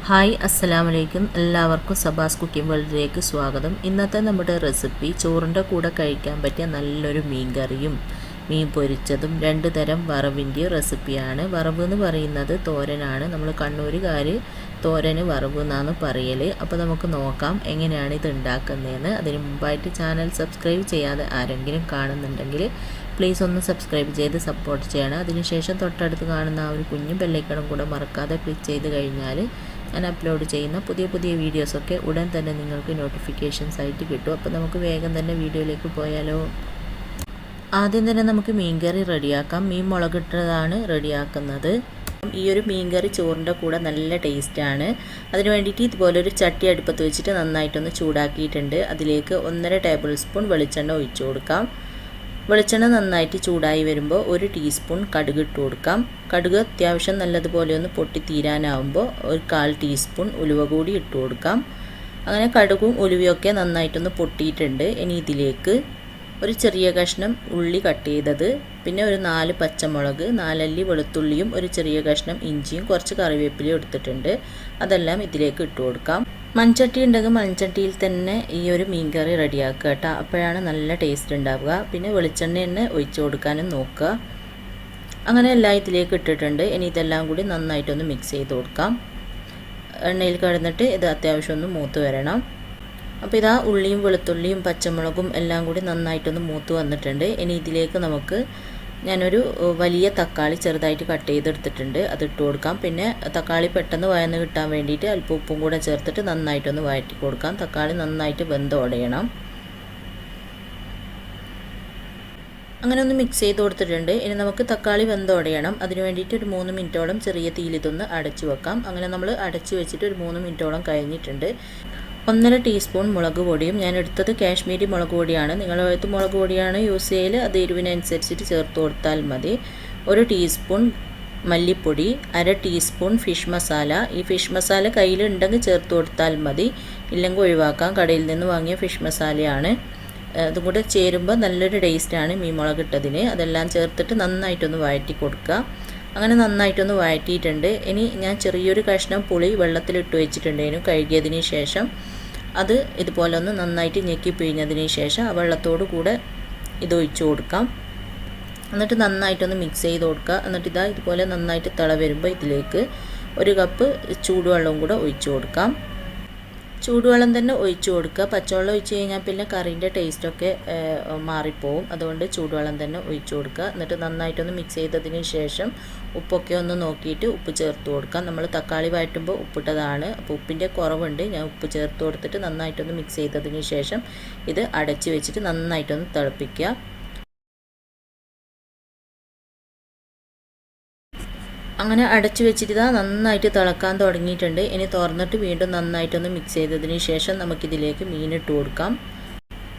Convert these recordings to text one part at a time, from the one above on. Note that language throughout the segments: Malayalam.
ഹായ് അസ്സലാമു അലൈക്കും. എല്ലാവർക്കും സബാസ് കുക്കിംഗ് വേൾഡിലേക്ക് സ്വാഗതം. ഇന്നത്തെ നമ്മുടെ റെസിപ്പി ചോറിൻ്റെ കൂടെ കഴിക്കാൻ പറ്റിയ നല്ലൊരു മീൻ കറിയും മീൻ പൊരിച്ചതും 2 തരം വറവിൻ്റെ റെസിപ്പിയാണ്. വറവ് എന്ന് പറയുന്നത് തോരനാണ്. നമ്മൾ കണ്ണൂരുകാർ തോരന് വറവ് എന്നാണ് പറയൽ. അപ്പോൾ നമുക്ക് നോക്കാം എങ്ങനെയാണ് ഇത് ഉണ്ടാക്കുന്നതെന്ന്. അതിന് മുമ്പായിട്ട് ചാനൽ സബ്സ്ക്രൈബ് ചെയ്യാതെ ആരെങ്കിലും കാണുന്നുണ്ടെങ്കിൽ പ്ലീസ് ഒന്ന് സബ്സ്ക്രൈബ് ചെയ്ത് സപ്പോർട്ട് ചെയ്യണം. അതിനുശേഷം തൊട്ടടുത്ത് കാണുന്ന ആ ഒരു കുഞ്ഞു ബെല്ലൈക്കണും കൂടെ മറക്കാതെ ക്ലിക്ക് ചെയ്ത് കഴിഞ്ഞാൽ ഞാൻ അപ്ലോഡ് ചെയ്യുന്ന പുതിയ വീഡിയോസൊക്കെ ഉടൻ തന്നെ നിങ്ങൾക്ക് നോട്ടിഫിക്കേഷൻസ് ആയിട്ട് കിട്ടും. അപ്പോൾ നമുക്ക് വേഗം തന്നെ വീഡിയോയിലേക്ക് പോയാലോ. ആദ്യം തന്നെ നമുക്ക് മീൻ കറി റെഡിയാക്കാം. മീൻ മുളകിട്ടതാണ് റെഡിയാക്കുന്നത്. ഈ ഒരു മീൻ കറി ചോറിൻ്റെ കൂടെ നല്ല ടേസ്റ്റാണ്. അതിന് വേണ്ടിയിട്ട് ഇതുപോലൊരു ചട്ടി അടുപ്പത്ത് വെച്ചിട്ട് നന്നായിട്ടൊന്ന് ചൂടാക്കിയിട്ടുണ്ട്. അതിലേക്ക് 1.5 ടേബിൾ സ്പൂൺ വെളിച്ചെണ്ണ ഒഴിച്ചു കൊടുക്കാം. വെളിച്ചെണ്ണ നന്നായിട്ട് ചൂടായി വരുമ്പോൾ 1 ടീസ്പൂൺ കടുക് ഇട്ട് കൊടുക്കാം. കടുക് അത്യാവശ്യം നല്ലതുപോലെ ഒന്ന് പൊട്ടിത്തീരാനാവുമ്പോൾ 1/4 ടീസ്പൂൺ ഉലുവ കൂടി ഇട്ട് കൊടുക്കാം. അങ്ങനെ കടുകും ഉലുവയൊക്കെ നന്നായിട്ടൊന്ന് പൊട്ടിയിട്ടുണ്ട്. ഇനി ഇതിലേക്ക് ഒരു ചെറിയ കഷ്ണം ഉള്ളി കട്ട് ചെയ്തത്, പിന്നെ ഒരു 4 പച്ചമുളക്, 4 അല്ലി വെളുത്തുള്ളിയും ഒരു ചെറിയ കഷ്ണം ഇഞ്ചിയും കുറച്ച് കറിവേപ്പിലയും എടുത്തിട്ടുണ്ട്. അതെല്ലാം ഇതിലേക്ക് ഇട്ട് കൊടുക്കാം. മൺചട്ടി ഉണ്ടെങ്കിൽ മൺചട്ടിയിൽ തന്നെ ഈ ഒരു മീൻ കറി റെഡിയാക്കുക കേട്ടോ. അപ്പോഴാണ് നല്ല ടേസ്റ്റ് ഉണ്ടാവുക. പിന്നെ വെളിച്ചെണ്ണ തന്നെ ഒഴിച്ചു കൊടുക്കാനും നോക്കുക. അങ്ങനെ എല്ലാം ഇതിലേക്ക് ഇട്ടിട്ടുണ്ട്. ഇനി ഇതെല്ലാം കൂടി നന്നായിട്ടൊന്ന് മിക്സ് ചെയ്ത് കൊടുക്കാം. എണ്ണയിൽ കിടന്നിട്ട് ഇത് അത്യാവശ്യം ഒന്ന് മൂത്ത് വരണം. അപ്പോൾ ഇതാ ഉള്ളിയും വെളുത്തുള്ളിയും പച്ചമുളകും എല്ലാം കൂടി നന്നായിട്ടൊന്ന് മൂത്ത് വന്നിട്ടുണ്ട്. ഇനി ഇതിലേക്ക് നമുക്ക് ഞാനൊരു വലിയ തക്കാളി ചെറുതായിട്ട് കട്ട് ചെയ്തെടുത്തിട്ടുണ്ട്, അതിട്ട് കൊടുക്കാം. പിന്നെ തക്കാളി പെട്ടെന്ന് വഴന്ന് കിട്ടാൻ വേണ്ടിയിട്ട് അല്പം ഉപ്പും കൂടെ ചേർത്തിട്ട് നന്നായിട്ടൊന്ന് വഴറ്റി കൊടുക്കാം. തക്കാളി നന്നായിട്ട് വെന്ത് ഉടയണം. അങ്ങനെ ഒന്ന് മിക്സ് ചെയ്ത് കൊടുത്തിട്ടുണ്ട്. ഇനി നമുക്ക് തക്കാളി വെന്ത് ഉടയണം. അതിന് വേണ്ടിയിട്ട് ഒരു 3 മിനിറ്റോളം ചെറിയ തീയിൽ ഇതൊന്ന് അടച്ചു വെക്കാം. അങ്ങനെ നമ്മൾ അടച്ചു വെച്ചിട്ട് ഒരു 3 മിനിറ്റോളം കഴിഞ്ഞിട്ടുണ്ട്. 1.5 ടീസ്പൂൺ മുളക് പൊടിയും, ഞാൻ എടുത്തത് കാശ്മീരി മുളക് പൊടിയാണ്. നിങ്ങളുടെ മുളക് പൊടിയാണ് യൂസ് ചെയ്യൽ, അത് എരിവിനനുസരിച്ചിട്ട് ചേർത്ത് കൊടുത്താൽ മതി. 1 ടീസ്പൂൺ മല്ലിപ്പൊടി, 1/2 ടീസ്പൂൺ ഫിഷ് മസാല. ഈ ഫിഷ് മസാല കയ്യിലുണ്ടെങ്കിൽ ചേർത്ത് കൊടുത്താൽ മതി, ഇല്ലെങ്കിൽ ഒഴിവാക്കാം. കടയിൽ നിന്ന് വാങ്ങിയ ഫിഷ് മസാലയാണ്. അതും കൂടെ ചേരുമ്പോൾ നല്ലൊരു ടേസ്റ്റാണ് മീൻ മുളകിട്ടതിന്. അതെല്ലാം ചേർത്തിട്ട് നന്നായിട്ടൊന്ന് വഴറ്റി കൊടുക്കുക. അങ്ങനെ നന്നായിട്ടൊന്ന് വഴറ്റിയിട്ടുണ്ട്. ഇനി ഞാൻ ചെറിയൊരു കഷ്ണം പുളി വെള്ളത്തിലിട്ട് വെച്ചിട്ടുണ്ടായിരുന്നു കഴുകിയതിന് ശേഷം. അത് ഇതുപോലെ ഒന്ന് നന്നായിട്ട് ഞെക്കി പിഴിഞ്ഞതിന് ശേഷം ആ വെള്ളത്തോട് കൂടെ ഇത് ഒഴിച്ചു കൊടുക്കാം. എന്നിട്ട് നന്നായിട്ടൊന്ന് മിക്സ് ചെയ്ത് കൊടുക്കുക. എന്നിട്ട് ഇതാ ഇതുപോലെ നന്നായിട്ട് തിള വരുമ്പോൾ ഇതിലേക്ക് 1 കപ്പ് ചൂടുവെള്ളവും കൂടെ ഒഴിച്ചു കൊടുക്കാം. ചൂടുവെള്ളം തന്നെ ഒഴിച്ചു കൊടുക്കുക. പച്ചവെള്ളം ഒഴിച്ച് കഴിഞ്ഞാൽ പിന്നെ കറീൻ്റെ ടേസ്റ്റൊക്കെ മാറിപ്പോവും. അതുകൊണ്ട് ചൂടുവെള്ളം തന്നെ ഒഴിച്ചു കൊടുക്കുക. എന്നിട്ട് നന്നായിട്ടൊന്ന് മിക്സ് ചെയ്തതിന് ശേഷം ഉപ്പൊക്കെ ഒന്ന് നോക്കിയിട്ട് ഉപ്പ് ചേർത്ത് കൊടുക്കാം. നമ്മൾ തക്കാളി വഴറ്റുമ്പോൾ ഉപ്പിട്ടതാണ്, അപ്പോൾ ഉപ്പിൻ്റെ കുറവുണ്ട്. ഞാൻ ഉപ്പ് ചേർത്ത് കൊടുത്തിട്ട് നന്നായിട്ടൊന്ന് മിക്സ് ചെയ്തതിന് ശേഷം ഇത് അടച്ച് വെച്ചിട്ട് നന്നായിട്ടൊന്ന് തിളപ്പിക്കുക. അങ്ങനെ അടച്ചു വെച്ചിട്ട് ഇതാ നന്നായിട്ട് തിളക്കാൻ തുടങ്ങിയിട്ടുണ്ട്. ഇനി തുറന്നിട്ട് വീണ്ടും നന്നായിട്ടൊന്ന് മിക്സ് ചെയ്തതിന് ശേഷം നമുക്കിതിലേക്ക് മീനിട്ട് കൊടുക്കാം.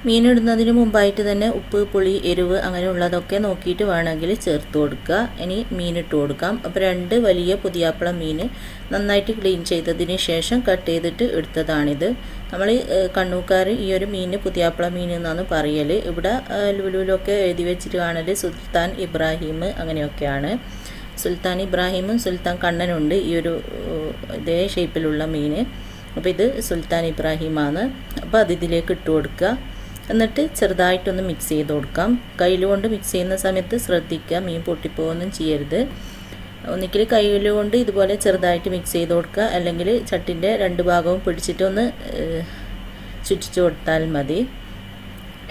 മീനിടുന്നതിന് മുമ്പായിട്ട് തന്നെ ഉപ്പ്, പുളി, എരിവ് അങ്ങനെയുള്ളതൊക്കെ നോക്കിയിട്ട് വേണമെങ്കിൽ ചേർത്ത് കൊടുക്കുക. ഇനി മീനിട്ട് കൊടുക്കാം. അപ്പോൾ 2 വലിയ പുതിയാപ്പിള മീൻ നന്നായിട്ട് ക്ലീൻ ചെയ്തതിന് ശേഷം കട്ട് ചെയ്തിട്ട് എടുത്തതാണിത്. നമ്മൾ കണ്ണൂക്കാർ ഈ ഒരു മീൻ പുതിയാപ്പിള മീൻ എന്നാണ് പറയൽ. ഇവിടെ ലുലുവിലൊക്കെ എഴുതി വെച്ചിട്ട് കാണൽ സുൽത്താൻ ഇബ്രാഹിം അങ്ങനെയൊക്കെയാണ്. സുൽത്താൻ ഇബ്രാഹിമും സുൽത്താൻ കണ്ണനുണ്ട് ഈ ഒരു ഇതേ ഷേപ്പിലുള്ള മീൻ. അപ്പോൾ ഇത് സുൽത്താൻ ഇബ്രാഹിമാണ്. അപ്പോൾ അത് ഇതിലേക്ക് ഇട്ട് കൊടുക്കുക. എന്നിട്ട് ചെറുതായിട്ടൊന്ന് മിക്സ് ചെയ്ത് കൊടുക്കാം. കയ്യിലുകൊണ്ട് മിക്സ് ചെയ്യുന്ന സമയത്ത് ശ്രദ്ധിക്കുക, മീൻ പൊട്ടിപ്പോവൊന്നും ചെയ്യരുത്. ഒന്നിക്കിൽ കയ്യിലുകൊണ്ട് ഇതുപോലെ ചെറുതായിട്ട് മിക്സ് ചെയ്ത് കൊടുക്കുക, അല്ലെങ്കിൽ ചട്ടിൻ്റെ 2 ഭാഗവും പിടിച്ചിട്ടൊന്ന് ചുറ്റിച്ചു കൊടുത്താൽ മതി.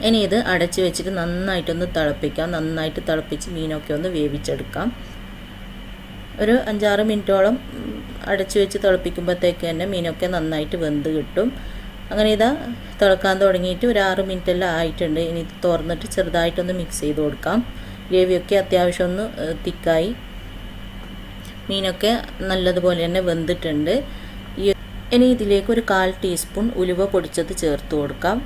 ഇനി ഇത് അടച്ച് വെച്ചിട്ട് നന്നായിട്ടൊന്ന് തിളപ്പിക്കാം. നന്നായിട്ട് തിളപ്പിച്ച് മീനൊക്കെ ഒന്ന് വേവിച്ചെടുക്കാം. ഒരു 5-6 മിനിറ്റോളം അടച്ചു വെച്ച് തിളപ്പിക്കുമ്പോഴത്തേക്ക് തന്നെ മീനൊക്കെ നന്നായിട്ട് വെന്ത് കിട്ടും. അങ്ങനെ ഇതാ തിളക്കാൻ തുടങ്ങിയിട്ട് ഒരു 6 മിനിറ്റെല്ലാം ആയിട്ടുണ്ട്. ഇനി ഇത് തുറന്നിട്ട് ചെറുതായിട്ടൊന്ന് മിക്സ് ചെയ്ത് കൊടുക്കാം. ഗ്രേവിയൊക്കെ അത്യാവശ്യം ഒന്ന് തിക്കായി, മീനൊക്കെ നല്ലതുപോലെ തന്നെ വെന്തിട്ടുണ്ട്. ഇനി ഇതിലേക്ക് ഒരു 1/4 ടീസ്പൂൺ ഉലുവ പൊടിച്ചത് ചേർത്ത് കൊടുക്കാം.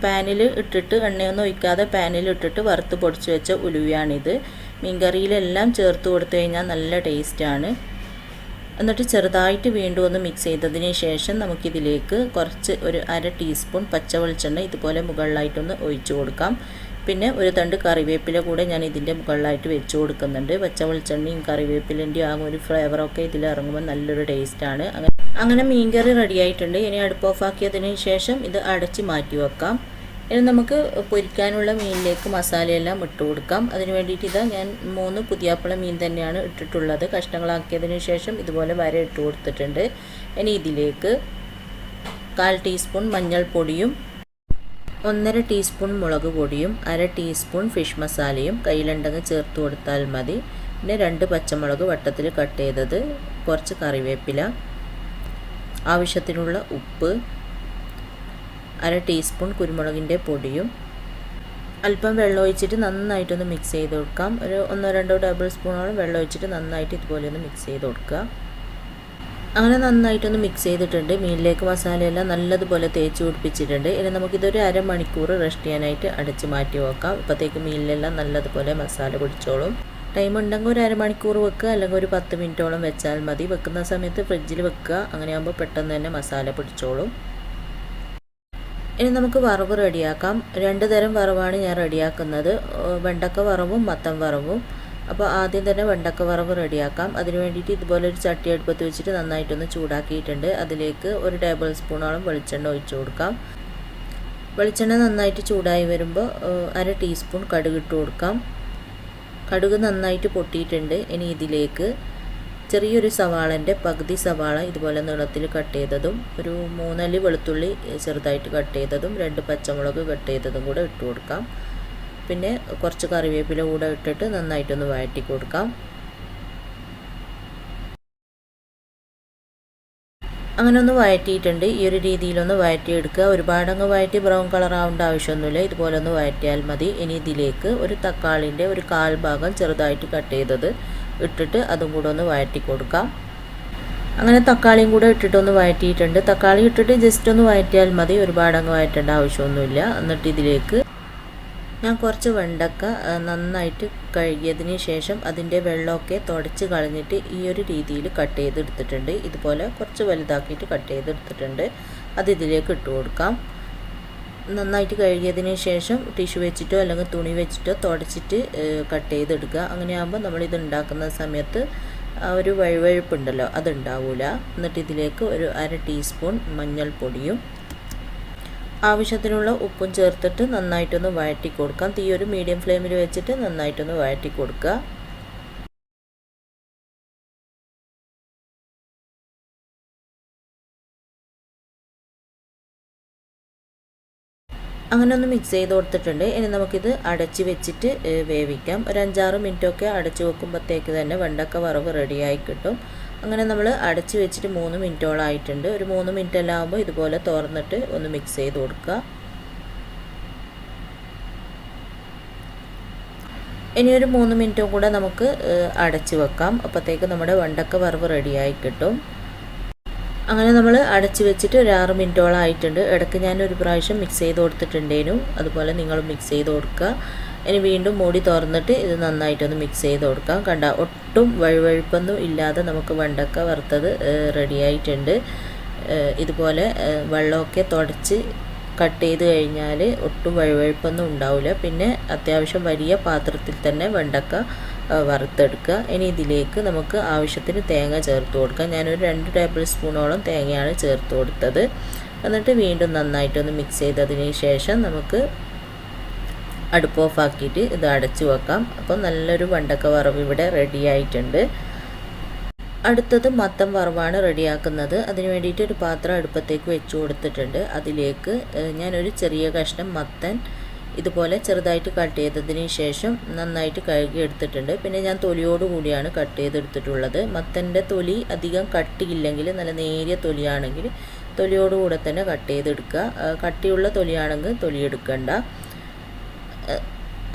പാനിൽ ഇട്ടിട്ട് എണ്ണയൊന്നും ഒഴിക്കാതെ പാനിൽ ഇട്ടിട്ട് വറുത്ത് പൊടിച്ച് വെച്ച ഉലുവയാണിത്. മീൻകറിയിലെല്ലാം ചേർത്ത് കൊടുത്തു കഴിഞ്ഞാൽ നല്ല ടേസ്റ്റാണ്. എന്നിട്ട് ചെറുതായിട്ട് വീണ്ടും ഒന്ന് മിക്സ് ചെയ്തതിന് ശേഷം നമുക്കിതിലേക്ക് കുറച്ച് ഒരു 1/2 ടീസ്പൂൺ പച്ച വെളിച്ചെണ്ണ ഇതുപോലെ മുകളിലായിട്ടൊന്ന് ഒഴിച്ചു കൊടുക്കാം. പിന്നെ ഒരു തണ്ട് കറിവേപ്പില കൂടെ ഞാൻ ഇതിൻ്റെ മുകളിലായിട്ട് വെച്ച് കൊടുക്കുന്നുണ്ട്. പച്ച വെളിച്ചെണ്ണയും കറിവേപ്പിലിൻ്റെയും ആ ഒരു ഫ്ലേവറൊക്കെ ഇതിൽ ഇറങ്ങുമ്പോൾ നല്ലൊരു ടേസ്റ്റാണ്. അങ്ങനെ അങ്ങനെ മീൻകറി റെഡി ആയിട്ടുണ്ട്. ഇനി അടുപ്പ് ഓഫാക്കിയതിന് ശേഷം ഇത് അടച്ച് മാറ്റി വെക്കാം. ഇനി നമുക്ക് പൊരിക്കാനുള്ള മീനിലേക്ക് മസാലയെല്ലാം ഇട്ട് കൊടുക്കാം. അതിന് വേണ്ടിയിട്ട് ഇതാ ഞാൻ 3 പുതിയാപ്പിള മീൻ തന്നെയാണ് ഇട്ടിട്ടുള്ളത്. കഷ്ണങ്ങളാക്കിയതിന് ശേഷം ഇതുപോലെ വര ഇട്ട് കൊടുത്തിട്ടുണ്ട്. ഇനി ഇതിലേക്ക് 1/4 ടീസ്പൂൺ മഞ്ഞൾപ്പൊടിയും 1/2 ടീസ്പൂൺ മുളക് പൊടിയും 1/2 ടീസ്പൂൺ ഫിഷ് മസാലയും കയ്യിലുണ്ടെങ്കിൽ ചേർത്ത് കൊടുത്താൽ മതി. പിന്നെ 2 പച്ചമുളക് വട്ടത്തിൽ കട്ട് ചെയ്തത്, കുറച്ച് കറിവേപ്പില, ആവശ്യത്തിനുള്ള ഉപ്പ്, 1/2 ടീസ്പൂൺ കുരുമുളകിൻ്റെ പൊടിയും അല്പം വെള്ളം ഒഴിച്ചിട്ട് നന്നായിട്ടൊന്ന് മിക്സ് ചെയ്ത് കൊടുക്കാം. ഒരു 1-2 ടേബിൾ സ്പൂണോളം വെള്ളം ഒഴിച്ചിട്ട് നന്നായിട്ട് ഇതുപോലെ ഒന്ന് മിക്സ് ചെയ്ത് കൊടുക്കുക. അങ്ങനെ നന്നായിട്ടൊന്ന് മിക്സ് ചെയ്തിട്ടുണ്ട്. മീനിലേക്ക് മസാലയെല്ലാം നല്ലതുപോലെ തേച്ച് പിടിപ്പിച്ചിട്ടുണ്ട്. ഇനി നമുക്കിതൊരു അരമണിക്കൂർ റെസ്റ്റ് ചെയ്യാനായിട്ട് അടച്ച് മാറ്റി വെക്കാം. ഇപ്പോഴത്തേക്ക് മീനിലെല്ലാം നല്ലതുപോലെ മസാല പിടിച്ചോളും. ടൈം ഉണ്ടെങ്കിൽ ഒരു അരമണിക്കൂർ വെക്കുക, അല്ലെങ്കിൽ ഒരു 10 മിനിറ്റോളം വെച്ചാൽ മതി. വെക്കുന്ന സമയത്ത് ഫ്രിഡ്ജിൽ വെക്കുക. അങ്ങനെയാകുമ്പോൾ പെട്ടെന്ന് തന്നെ മസാല പിടിച്ചോളും. ഇനി നമുക്ക് വറവ് റെഡിയാക്കാം. 2 തരം വറവാണ് ഞാൻ റെഡിയാക്കുന്നത്, വെണ്ടക്ക വറവും മത്തൻ വറവും. അപ്പോൾ ആദ്യം തന്നെ വെണ്ടക്ക വറവ് റെഡിയാക്കാം. അതിന് വേണ്ടിയിട്ട് ഇതുപോലെ ഒരു ചട്ടി അടുപ്പത്ത് വെച്ചിട്ട് നന്നായിട്ടൊന്ന് ചൂടാക്കിയിട്ടുണ്ട്. അതിലേക്ക് 1 ടേബിൾ സ്പൂണോളം വെളിച്ചെണ്ണ ഒഴിച്ചു കൊടുക്കാം. വെളിച്ചെണ്ണ നന്നായിട്ട് ചൂടായി വരുമ്പോൾ 1/2 ടീസ്പൂൺ കടുക് ഇട്ട് കൊടുക്കാം. കടുക് നന്നായിട്ട് പൊട്ടിയിട്ടുണ്ട്. ഇനി ഇതിലേക്ക് ചെറിയൊരു സവാളൻ്റെ പകുതി സവാള ഇതുപോലെ നീളത്തിൽ കട്ട് ചെയ്തതും, ഒരു 3 അല്ലി വെളുത്തുള്ളി ചെറുതായിട്ട് കട്ട് ചെയ്തതും, 2 പച്ചമുളക് കട്ട് ചെയ്തതും കൂടെ ഇട്ട് കൊടുക്കാം. പിന്നെ കുറച്ച് കറിവേപ്പില കൂടെ ഇട്ടിട്ട് നന്നായിട്ടൊന്ന് വഴറ്റി കൊടുക്കാം. അങ്ങനെ ഒന്ന് വഴറ്റിയിട്ടുണ്ട്. ഈ ഒരു രീതിയിലൊന്ന് വഴറ്റിയെടുക്കുക. ഒരുപാടങ്ങ് വഴറ്റി ബ്രൗൺ കളർ ആവേണ്ട ആവശ്യമൊന്നുമില്ല. ഇതുപോലെ ഒന്ന് വഴറ്റിയാൽ മതി. ഇനി ഇതിലേക്ക് ഒരു തക്കാളിൻ്റെ ഒരു 1/4 ഭാഗം ചെറുതായിട്ട് കട്ട് ചെയ്തത് ഇട്ടിട്ട് അതും കൂടെ ഒന്ന് വഴറ്റി കൊടുക്കാം. അങ്ങനെ തക്കാളിയും കൂടെ ഇട്ടിട്ടൊന്ന് വഴറ്റിയിട്ടുണ്ട്. തക്കാളി ഇട്ടിട്ട് ജസ്റ്റ് ഒന്ന് വഴറ്റിയാൽ മതി, ഒരുപാടങ്ങ് വഴറ്റേണ്ട ആവശ്യമൊന്നുമില്ല. എന്നിട്ട് ഇതിലേക്ക് ഞാൻ കുറച്ച് വെണ്ടക്ക നന്നായിട്ട് കഴുകിയതിന് ശേഷം അതിൻ്റെ വെള്ളമൊക്കെ തുടച്ച് കളഞ്ഞിട്ട് ഈ ഒരു രീതിയിൽ കട്ട് ചെയ്തെടുത്തിട്ടുണ്ട്. ഇതുപോലെ കുറച്ച് വലുതാക്കിയിട്ട് കട്ട് ചെയ്തെടുത്തിട്ടുണ്ട്. അത് ഇതിലേക്ക് ഇട്ട് കൊടുക്കാം. നന്നായിട്ട് കഴുകിയതിന് ശേഷം ടിഷ്യൂ വെച്ചിട്ടോ അല്ലെങ്കിൽ തുണി വെച്ചിട്ടോ തുടച്ചിട്ട് കട്ട് ചെയ്തെടുക്കുക. അങ്ങനെയാകുമ്പോൾ നമ്മളിത് ഉണ്ടാക്കുന്ന സമയത്ത് ഒരു വഴുവഴുപ്പുണ്ടല്ലോ, അതുണ്ടാവില്ല. എന്നിട്ട് ഇതിലേക്ക് ഒരു 1/2 ടീസ്പൂൺ മഞ്ഞൾപ്പൊടിയും ആവശ്യത്തിനുള്ള ഉപ്പും ചേർത്തിട്ട് നന്നായിട്ടൊന്ന് വഴറ്റി കൊടുക്കാം. തീ ഒരു മീഡിയം ഫ്ലെയിമിൽ വെച്ചിട്ട് നന്നായിട്ടൊന്ന് വഴറ്റി കൊടുക്കുക. അങ്ങനെ ഒന്ന് മിക്സ് ചെയ്ത് കൊടുത്തിട്ടുണ്ട്. ഇനി നമുക്കിത് അടച്ച് വെച്ചിട്ട് വേവിക്കാം. ഒരു 5-6 മിനിറ്റൊക്കെ അടച്ച് വെക്കുമ്പോഴത്തേക്ക് തന്നെ വെണ്ടക്ക വറവ് റെഡിയായി കിട്ടും. അങ്ങനെ നമ്മൾ അടച്ച് വെച്ചിട്ട് 3 മിനിറ്റോളം ആയിട്ടുണ്ട്. ഒരു 3 മിനിറ്റ് എല്ലാം ആകുമ്പോൾ ഇതുപോലെ തുറന്നിട്ട് ഒന്ന് മിക്സ് ചെയ്ത് കൊടുക്കുക. ഇനി ഒരു 3 മിനിറ്റും കൂടെ നമുക്ക് അടച്ച് വെക്കാം. അപ്പോഴത്തേക്ക് നമ്മുടെ വെണ്ടക്ക വറവ് റെഡിയായി കിട്ടും. അങ്ങനെ നമ്മൾ അടച്ച് വെച്ചിട്ട് ഒരു 6 മിനിറ്റോളം ആയിട്ടുണ്ട്. ഇടയ്ക്ക് ഞാൻ ഒരു പ്രാവശ്യം മിക്സ് ചെയ്ത് കൊടുത്തിട്ടുണ്ടേനു. അതുപോലെ നിങ്ങളും മിക്സ് ചെയ്ത് കൊടുക്കുക. ഇനി വീണ്ടും മൂടി തുറന്നിട്ട് ഇത് നന്നായിട്ടൊന്ന് മിക്സ് ചെയ്ത് കൊടുക്കാം. കണ്ട ഒട്ടും വഴുവഴുപ്പൊന്നും ഇല്ലാതെ നമുക്ക് വെണ്ടക്ക വറുത്തത് റെഡിയായിട്ടുണ്ട്. ഇതുപോലെ വെള്ളമൊക്കെ തുടച്ച് കട്ട് ചെയ്ത് കഴിഞ്ഞാൽ ഒട്ടും വഴുവഴുപ്പൊന്നും ഉണ്ടാവില്ല. പിന്നെ അത്യാവശ്യം വലിയ പാത്രത്തിൽ തന്നെ വെണ്ടക്ക വറുത്തെടുക്കുക. ഇനി ഇതിലേക്ക് നമുക്ക് ആവശ്യത്തിന് തേങ്ങ ചേർത്ത് കൊടുക്കാം. ഞാനൊരു 2 ടേബിൾ സ്പൂണോളം തേങ്ങയാണ് ചേർത്ത് കൊടുത്തത്. എന്നിട്ട് വീണ്ടും നന്നായിട്ടൊന്ന് മിക്സ് ചെയ്തതിന് ശേഷം നമുക്ക് അടുപ്പ് ഓഫാക്കിയിട്ട് ഇത് അടച്ചു വെക്കാം. അപ്പോൾ നല്ലൊരു വെണ്ടക്ക വറവ് ഇവിടെ റെഡി ആയിട്ടുണ്ട്. അടുത്തത് മത്തൻ വറവാണ് റെഡിയാക്കുന്നത്. അതിന് വേണ്ടിയിട്ട് ഒരു പാത്രം അടുപ്പത്തേക്ക് വെച്ച് കൊടുത്തിട്ടുണ്ട്. അതിലേക്ക് ഞാനൊരു ചെറിയ കഷ്ണം മത്തൻ ഇതുപോലെ ചെറുതായിട്ട് കട്ട് ചെയ്തതിന് ശേഷം നന്നായിട്ട് കഴുകി എടുത്തിട്ടുണ്ട്. പിന്നെ ഞാൻ തൊലിയോട് കൂടിയാണ് കട്ട് ചെയ്തെടുത്തിട്ടുള്ളത്. മത്തൻ്റെ തൊലി അധികം കട്ടിയില്ലെങ്കിൽ, നല്ല നേരിയ തൊലിയാണെങ്കിൽ തൊലിയോടുകൂടെ തന്നെ കട്ട് ചെയ്തെടുക്കുക. കട്ടിയുള്ള തൊലിയാണെങ്കിൽ തൊലി എടുക്കണ്ട.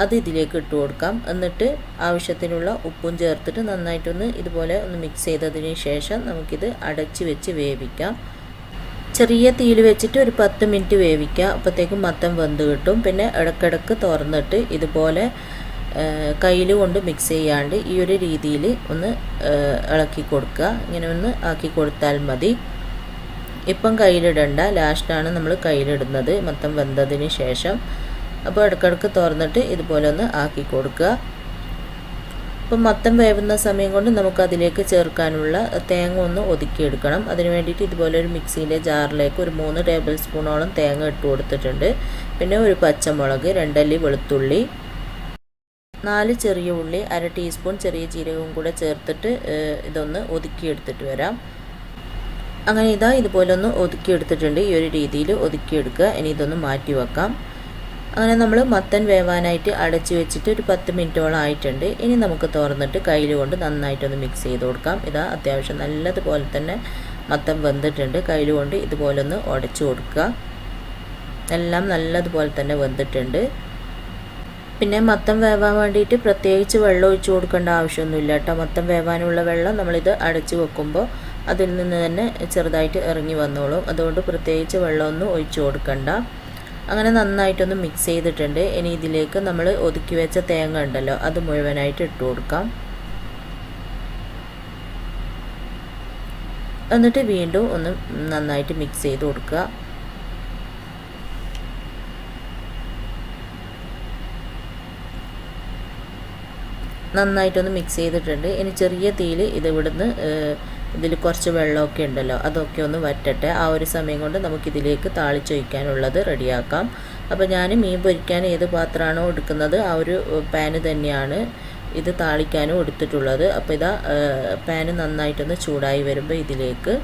അത് ഇതിലേക്ക് ഇട്ട് കൊടുക്കാം. എന്നിട്ട് ആവശ്യത്തിനുള്ള ഉപ്പും ചേർത്തിട്ട് നന്നായിട്ടൊന്ന് ഇതുപോലെ ഒന്ന് മിക്സ് ചെയ്തതിന് ശേഷം നമുക്കിത് അടച്ച് വെച്ച് വേവിക്കാം. ചെറിയ തീയിൽ വെച്ചിട്ട് ഒരു 10 മിനിറ്റ് വേവിക്കുക. അപ്പോഴത്തേക്കും മത്തൻ വെന്ത് കിട്ടും. പിന്നെ ഇടയ്ക്കിടയ്ക്ക് തുറന്നിട്ട് ഇതുപോലെ കയ്യിൽ കൊണ്ട് മിക്സ് ചെയ്യാണ്ട് ഈ ഒരു രീതിയിൽ ഒന്ന് ഇളക്കി കൊടുക്കുക. ഇങ്ങനെ ഒന്ന് ആക്കി കൊടുത്താൽ മതി. ഇപ്പം കയ്യിലിടണ്ട, ലാസ്റ്റാണ് നമ്മൾ കയ്യിലിടുന്നത് മത്തൻ വെന്തതിന് ശേഷം. അപ്പോൾ ഇടയ്ക്കിടയ്ക്ക് തുറന്നിട്ട് ഇതുപോലെ ഒന്ന് ആക്കി കൊടുക്കുക. അപ്പം മത്തൻ വേവുന്ന സമയം കൊണ്ട് നമുക്ക് അതിലേക്ക് ചേർക്കാനുള്ള തേങ്ങ ഒന്ന് ഒതുക്കിയെടുക്കണം. അതിന് വേണ്ടിയിട്ട് ഇതുപോലെ ഒരു മിക്സിൻ്റെ ജാറിലേക്ക് ഒരു 3 ടേബിൾ സ്പൂണോളം തേങ്ങ ഇട്ട് കൊടുത്തിട്ടുണ്ട്. പിന്നെ ഒരു പച്ചമുളക്, 2 അല്ലി വെളുത്തുള്ളി, 4 ചെറിയ ഉള്ളി, 1/2 ടീസ്പൂൺ ചെറിയ ജീരകവും കൂടെ ചേർത്തിട്ട് ഇതൊന്ന് ഒതുക്കിയെടുത്തിട്ട് വരാം. അങ്ങനെ ഇതുപോലെ ഒന്ന് ഒതുക്കിയെടുത്തിട്ടുണ്ട്. ഈ ഒരു രീതിയിൽ ഒതുക്കിയെടുക്കുക. ഇനി ഇതൊന്ന് മാറ്റി വെക്കാം. അങ്ങനെ നമ്മൾ മത്തൻ വേവാനായിട്ട് അടച്ചു വെച്ചിട്ട് ഒരു 10 മിനിറ്റോളം ആയിട്ടുണ്ട്. ഇനി നമുക്ക് തുറന്നിട്ട് കയ്യിൽ കൊണ്ട് നന്നായിട്ടൊന്ന് മിക്സ് ചെയ്ത് കൊടുക്കാം. അത്യാവശ്യം നല്ലതുപോലെ തന്നെ മത്തൻ വെന്തിട്ടുണ്ട്. കയ്യിൽ കൊണ്ട് ഇതുപോലെ ഒന്ന് ഉടച്ചു കൊടുക്കുക. എല്ലാം നല്ലതുപോലെ തന്നെ വെന്തിട്ടുണ്ട്. പിന്നെ മത്തൻ വേവാൻ വേണ്ടിയിട്ട് പ്രത്യേകിച്ച് വെള്ളം ഒഴിച്ചു കൊടുക്കേണ്ട ആവശ്യമൊന്നുമില്ല കേട്ടോ. മത്തൻ വേവാനുള്ള വെള്ളം നമ്മളിത് അടച്ചു വെക്കുമ്പോൾ അതിൽ നിന്ന് തന്നെ ചെറുതായിട്ട് ഇറങ്ങി വന്നോളും. അതുകൊണ്ട് പ്രത്യേകിച്ച് വെള്ളമൊന്നും ഒഴിച്ചു കൊടുക്കണ്ട. അങ്ങനെ നന്നായിട്ടൊന്ന് മിക്സ് ചെയ്തിട്ടുണ്ട്. ഇനി ഇതിലേക്ക് നമ്മൾ ഒതുക്കി വെച്ച തേങ്ങ ഉണ്ടല്ലോ അത് മുഴുവനായിട്ട് ഇട്ട് കൊടുക്കാം. എന്നിട്ട് വീണ്ടും ഒന്ന് നന്നായിട്ട് മിക്സ് ചെയ്ത് കൊടുക്കുക. നന്നായിട്ടൊന്ന് മിക്സ് ചെയ്തിട്ടുണ്ട്. ഇനി ചെറിയ തീയിൽ ഇതിൽ കുറച്ച് വെള്ളമൊക്കെ ഉണ്ടല്ലോ അതൊക്കെ ഒന്ന് വറ്റട്ടെ. ആ ഒരു സമയം കൊണ്ട് നമുക്കിതിലേക്ക് താളിച്ചൊഴിക്കാനുള്ളത് റെഡിയാക്കാം. അപ്പോൾ ഞാൻ മീൻ പൊരിക്കാൻ ഏത് പാത്രമാണോ എടുക്കുന്നത് ആ ഒരു പാന് തന്നെയാണ് ഇത് താളിക്കാനും എടുത്തിട്ടുള്ളത്. അപ്പോൾ പാന് നന്നായിട്ടൊന്ന് ചൂടായി വരുമ്പോൾ ഇതിലേക്ക്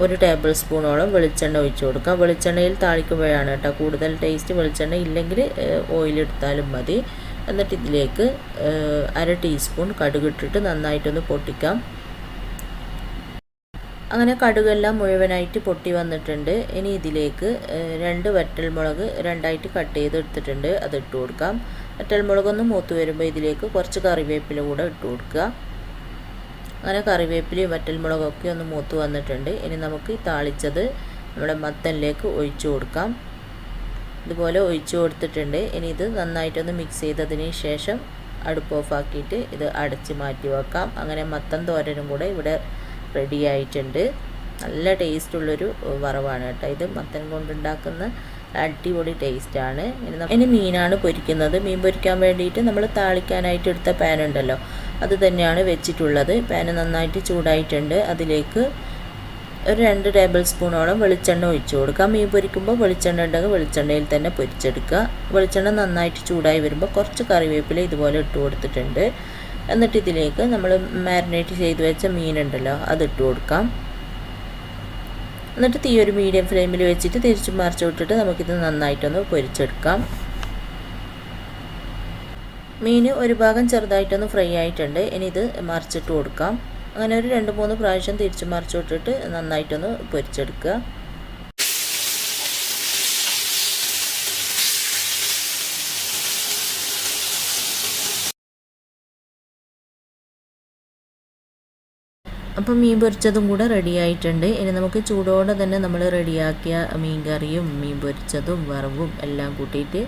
1 ടേബിൾ സ്പൂണോളം വെളിച്ചെണ്ണ ഒഴിച്ചു കൊടുക്കാം. വെളിച്ചെണ്ണയിൽ താളിക്കുമ്പോഴാണ് കേട്ടോ കൂടുതൽ ടേസ്റ്റ്. വെളിച്ചെണ്ണ ഇല്ലെങ്കിൽ ഓയിലെടുത്താലും മതി. എന്നിട്ട് ഇതിലേക്ക് 1/2 ടീസ്പൂൺ കടുകിട്ടിട്ട് നന്നായിട്ടൊന്ന് പൊട്ടിക്കാം. അങ്ങനെ കടുകെല്ലാം മുഴുവനായിട്ട് പൊട്ടി വന്നിട്ടുണ്ട്. ഇനി ഇതിലേക്ക് 2 വറ്റൽമുളക് 2ആയിട്ട് കട്ട് ചെയ്ത് എടുത്തിട്ടുണ്ട്. അത് ഇട്ട് കൊടുക്കാം. വറ്റൽമുളകൊന്ന് മൂത്ത് വരുമ്പോൾ ഇതിലേക്ക് കുറച്ച് കറിവേപ്പില കൂടെ ഇട്ട് കൊടുക്കുക. അങ്ങനെ കറിവേപ്പിലയും വറ്റൽമുളകൊക്കെ ഒന്ന് മൂത്ത് വന്നിട്ടുണ്ട്. ഇനി നമുക്ക് താളിച്ചത് നമ്മുടെ മത്തനിലേക്ക് ഒഴിച്ചു കൊടുക്കാം. ഇതുപോലെ ഒഴിച്ചു കൊടുത്തിട്ടുണ്ട്. ഇനി ഇത് നന്നായിട്ടൊന്ന് മിക്സ് ചെയ്തതിന് ശേഷം അടുപ്പ് ഓഫാക്കിയിട്ട് ഇത് അടച്ച് മാറ്റി വെക്കാം. അങ്ങനെ മത്തൻ തോരനും കൂടെ ഇവിടെ റെഡി ആയിട്ടുണ്ട്. നല്ല ടേസ്റ്റുള്ളൊരു വറവാണ് കേട്ടോ ഇത്. മത്തൻ കൊണ്ടുണ്ടാക്കുന്ന അടിപൊളി ടേസ്റ്റാണ്. ഇനി മീനാണ് പൊരിക്കുന്നത്. മീൻ പൊരിക്കാൻ വേണ്ടിയിട്ട് നമ്മൾ താളിക്കാനായിട്ട് എടുത്ത പാൻ ഉണ്ടല്ലോ അത് തന്നെയാണ് വെച്ചിട്ടുള്ളത്. പാന് നന്നായിട്ട് ചൂടായിട്ടുണ്ട്. അതിലേക്ക് ഒരു 2 ടേബിൾ സ്പൂണോളം വെളിച്ചെണ്ണ ഒഴിച്ചു കൊടുക്കാം. മീൻ പൊരിക്കുമ്പോൾ വെളിച്ചെണ്ണ ഉണ്ടെങ്കിൽ വെളിച്ചെണ്ണയിൽ തന്നെ പൊരിച്ചെടുക്കുക. വെളിച്ചെണ്ണ നന്നായിട്ട് ചൂടായി വരുമ്പോൾ കുറച്ച് കറിവേപ്പില ഇതുപോലെ ഇട്ട് കൊടുത്തിട്ടുണ്ട്. എന്നിട്ട് ഇതിലേക്ക് നമ്മൾ മാരിനേറ്റ് ചെയ്ത് വെച്ച മീനുണ്ടല്ലോ അതിട്ട് കൊടുക്കാം. എന്നിട്ട് തീ ഒരു മീഡിയം ഫ്ലെയിമിൽ വെച്ചിട്ട് തിരിച്ചു മറിച്ച് വിട്ടിട്ട് നമുക്കിത് നന്നായിട്ടൊന്ന് പൊരിച്ചെടുക്കാം. മീൻ ഒരു ഭാഗം ചെറുതായിട്ടൊന്ന് ഫ്രൈ ആയിട്ടുണ്ട്. ഇനി ഇത് മറിച്ചിട്ട് കൊടുക്കാം. അങ്ങനെ ഒരു 2-3 പ്രാവശ്യം തിരിച്ചു മറിച്ച് വിട്ടിട്ട് നന്നായിട്ടൊന്ന് പൊരിച്ചെടുക്കുക. അപ്പം മീൻ പൊരിച്ചതും കൂടെ റെഡി ആയിട്ടുണ്ട്. ഇനി നമുക്ക് ചൂടോടെ തന്നെ നമ്മൾ റെഡിയാക്കിയ മീൻ കറിയും മീൻ പൊരിച്ചതും വറവും എല്ലാം കൂട്ടിയിട്ട്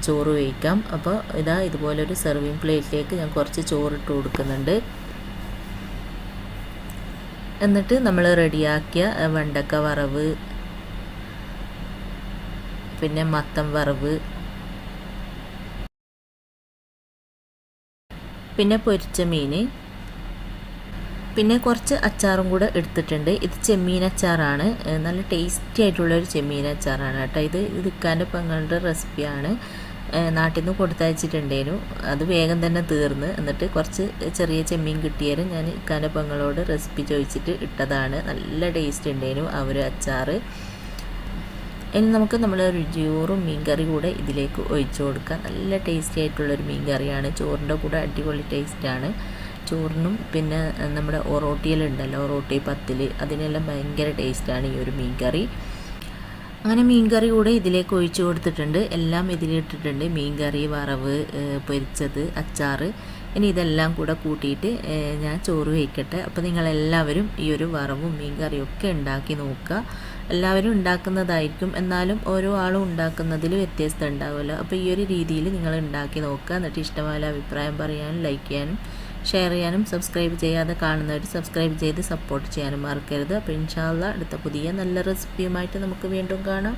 ചോറ് വയ്ക്കാം. അപ്പോൾ ഇതുപോലൊരു സെർവിങ് പ്ലേറ്റിലേക്ക് ഞാൻ കുറച്ച് ചോറിട്ട് കൊടുക്കുന്നുണ്ട്. എന്നിട്ട് നമ്മൾ റെഡിയാക്കിയ വെണ്ടക്ക വറവ്, പിന്നെ മത്തൻ വറവ്, പിന്നെ പൊരിച്ച മീൻ, പിന്നെ കുറച്ച് അച്ചാറും കൂടെ എടുത്തിട്ടുണ്ട്. ഇത് ചെമ്മീൻ അച്ചാറാണ്. നല്ല ടേസ്റ്റി ആയിട്ടുള്ളൊരു ചെമ്മീൻ അച്ചാറാണ് കേട്ടോ. ഇത് ഇക്കാൻ്റെ പെങ്ങളുടെ റെസിപ്പിയാണ്. നാട്ടിൽ നിന്ന് കൊടുത്തയച്ചിട്ടുണ്ടേനു. അത് വേഗം തന്നെ തീർന്ന്. എന്നിട്ട് കുറച്ച് ചെറിയ ചെമ്മീൻ കിട്ടിയാലും ഞാൻ ഇക്കാൻ്റെ പെങ്ങളോട് റെസിപ്പി ചോദിച്ചിട്ട് ഇട്ടതാണ്. നല്ല ടേസ്റ്റ് ഉണ്ടേനു ആ ഒരു അച്ചാറ്. ഇനി നമുക്ക് നമ്മളൊരു ചോറും മീൻ കറി കൂടെ ഇതിലേക്ക് ഒഴിച്ചു കൊടുക്കാം. നല്ല ടേസ്റ്റി ആയിട്ടുള്ളൊരു മീൻ കറിയാണ്. ചോറിൻ്റെ കൂടെ അടിപൊളി ടേസ്റ്റാണ്. ചോറിനും പിന്നെ നമ്മുടെ ഒറോട്ടിയിലുണ്ടല്ലോ, ഒറോട്ടി പത്തിൽ, അതിനെല്ലാം ഭയങ്കര ടേസ്റ്റാണ് ഈ ഒരു മീൻ കറി. അങ്ങനെ മീൻ കറി കൂടെ ഇതിലേക്ക് ഒഴിച്ചു കൊടുത്തിട്ടുണ്ട്. എല്ലാം ഇതിലിട്ടിട്ടുണ്ട്. മീൻ കറി, വറവ്, പൊരിച്ചത്, അച്ചാറ്. ഇനി ഇതെല്ലാം കൂടെ കൂട്ടിയിട്ട് ഞാൻ ചോറ് വയ്ക്കട്ടെ. അപ്പോൾ നിങ്ങളെല്ലാവരും ഈ ഒരു വറവും മീൻ കറിയും ഒക്കെ ഉണ്ടാക്കി നോക്കുക. എല്ലാവരും ഉണ്ടാക്കുന്നതായിരിക്കും, എന്നാലും ഓരോ ആളും ഉണ്ടാക്കുന്നതിൽ വ്യത്യസ്തം ഉണ്ടാവുമല്ലോ. അപ്പോൾ ഈ ഒരു രീതിയിൽ നിങ്ങൾ ഉണ്ടാക്കി നോക്കുക. എന്നിട്ട് ഇഷ്ടമായ അഭിപ്രായം പറയാനും ലൈക്ക് ചെയ്യാനും ഷെയർ ചെയ്യാനും സബ്സ്ക്രൈബ് ചെയ്യാതെ കാണുന്നവർ സബ്സ്ക്രൈബ് ചെയ്ത് സപ്പോർട്ട് ചെയ്യാനും മറക്കരുത്. അപ്പോൾ ഇൻഷാ അല്ലാഹ് അടുത്ത പുതിയ നല്ല റെസിപ്പിയുമായിട്ട് നമുക്ക് വീണ്ടും കാണാം.